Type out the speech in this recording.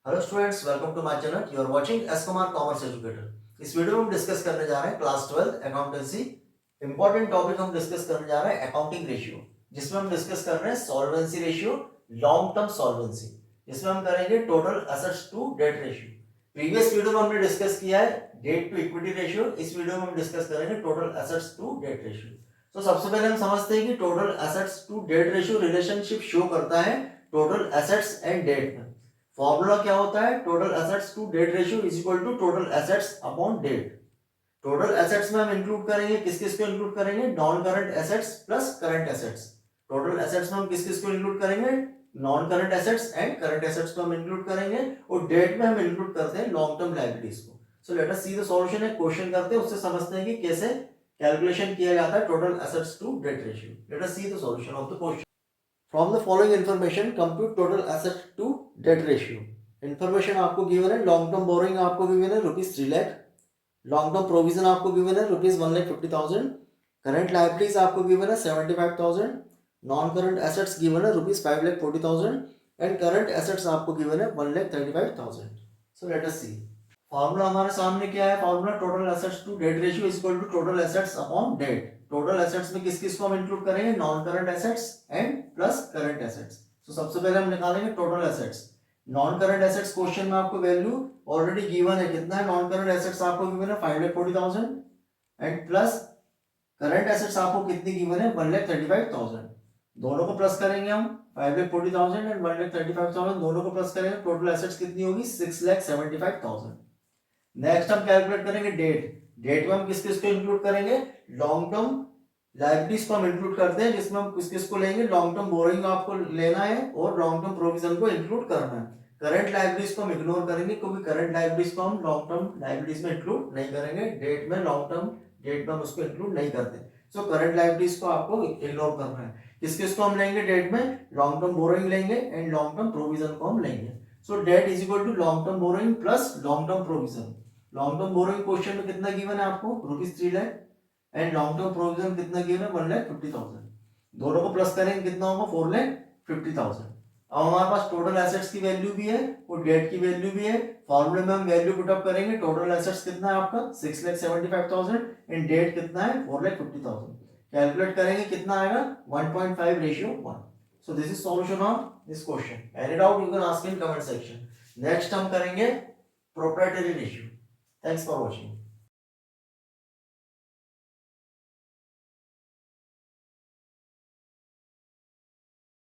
Hello students, welcome to my channel. You are watching S Kumar commerce educator. इस video में हम discuss करने जा रहे हैं क्लास 12 अकाउंटेंसी। इंपॉर्टेंट टॉपिक हम डिस्कस करने जा रहे हैं अकाउंटिंग रेशियो, जिसमें हम डिस्कस कर रहे हैं solvency ratio, long term solvency, जिसमें हम करेंगे total assets to debt ratio. Previous video में हमने डिस्कस किया है डेट टू इक्विटी रेशियो। इस वीडियो में हम डिस्कस करेंगे total assets to debt ratio. तो सबसे पहले हम समझते हैं कि total assets to debt ratio relationship show करता है टोटल एसेट्स एंड डेट में। फॉर्मूला क्या होता है? Total assets to debt ratio is equal to total assets upon debt. Total assets में हम इंक्लूड करेंगे किस किस को इंक्लूड करेंगे? Non current assets plus current assets. Total assets में हम किस किस को इंक्लूड करेंगे? Non current assets and current assets को हम इंक्लूड करेंगे, और डेट में हम इंक्लूड करते हैं लॉन्ग टर्म लायबिलिटीज को। So let us see the solution. है क्वेश्चन करते हैं, उससे समझते हैं कि कैसे कैलकुलेशन किया जाता है total assets to debt ratio. Let us see the solution of the question. From the following information compute total asset to debt ratio. Information आपको गिवन है, लॉन्ग टर्म बोरोइंग आपको गिवन है ₹3,00,000, लॉन्ग टर्म प्रोविजन आपको given है ₹1,50,000, current liabilities आपको given है 75,000, non current assets given है ₹5,40,000 and current assets आपको गिवन है 1,35,000। सो लेट अस सी। फॉर्मूला हमारे सामने क्या है? Formula total assets to debt ratio is equal to total assets upon debt. Total assets में किस किस को हम इंक्लूड करेंगे? Non current assets and plus current assets. तो सबसे पहले हम निकालेंगे total assets. Non current assets question में आपको वैल्यू ऑलरेडी गिवन है, कितना है? नॉन करंट एसेट्स आपको गिवन है 5,40,000 एंड प्लस करंट एसेट्स आपको कितनी गिवन है? 1,35,000। दोनों को प्लस करेंगे हम, 5,40,000 एंड 1,35,000 दोनों को प्लस करेंगे, टोटल एसेट्स कितनी होगी? 6,75,000। नेक्स्ट हम कैलकुलेट करेंगे डेट। डेट में हम किस किस को इंक्लूड करेंगे? लॉन्ग टर्म लायबिलिटीज को हम इंक्लूड करते हैं, जिसमें हम किस किस को लेंगे? लॉन्ग टर्म बोरोइंग आपको लेना है और लॉन्ग टर्म प्रोविजन को इंक्लूड करना है। करंट लायबिलिटीज को हम इग्नोर करेंगे, क्योंकि करंट लायबिलिटीज को हम लॉन्ग टर्म लायबिलिटीज में इंक्लूड नहीं करेंगे। डेट में लॉन्ग टर्म डेट में हम उसको इंक्लूड नहीं करते। सो करंट लायबिलिटीज को आपको इग्नोर करना है। किस किस को हम लेंगे डेट में? लॉन्ग टर्म बोरोइंग लेंगे एंड लॉन्ग टर्म प्रोविजन को हम लेंगे। So debt is equal to long term borrowing plus long term provision. Long term borrowing question में कितना गिवन है आपको? ₹3,00,000 एंड लॉन्ग टर्म प्रोविजन कितना गिवन है? 1,50,000। दोनों को प्लस करेंगे कितना होगा? 4,50,000। अब हमारे पास टोटल एसेट्स की वैल्यू भी है और डेट की वैल्यू भी है। फॉर्मूले में हम वैल्यू पुट अप करेंगे। टोटल एसेट्स कितना है आपका? 6,75,000 एंड डेट कितना है? 4,50,000। कैलकुलेट करेंगे कितना आएगा? 1.5:1। So this is solution of this question. Any doubt you can ask in comment section. Next हम करेंगे proprietary ratio. Thanks for watching.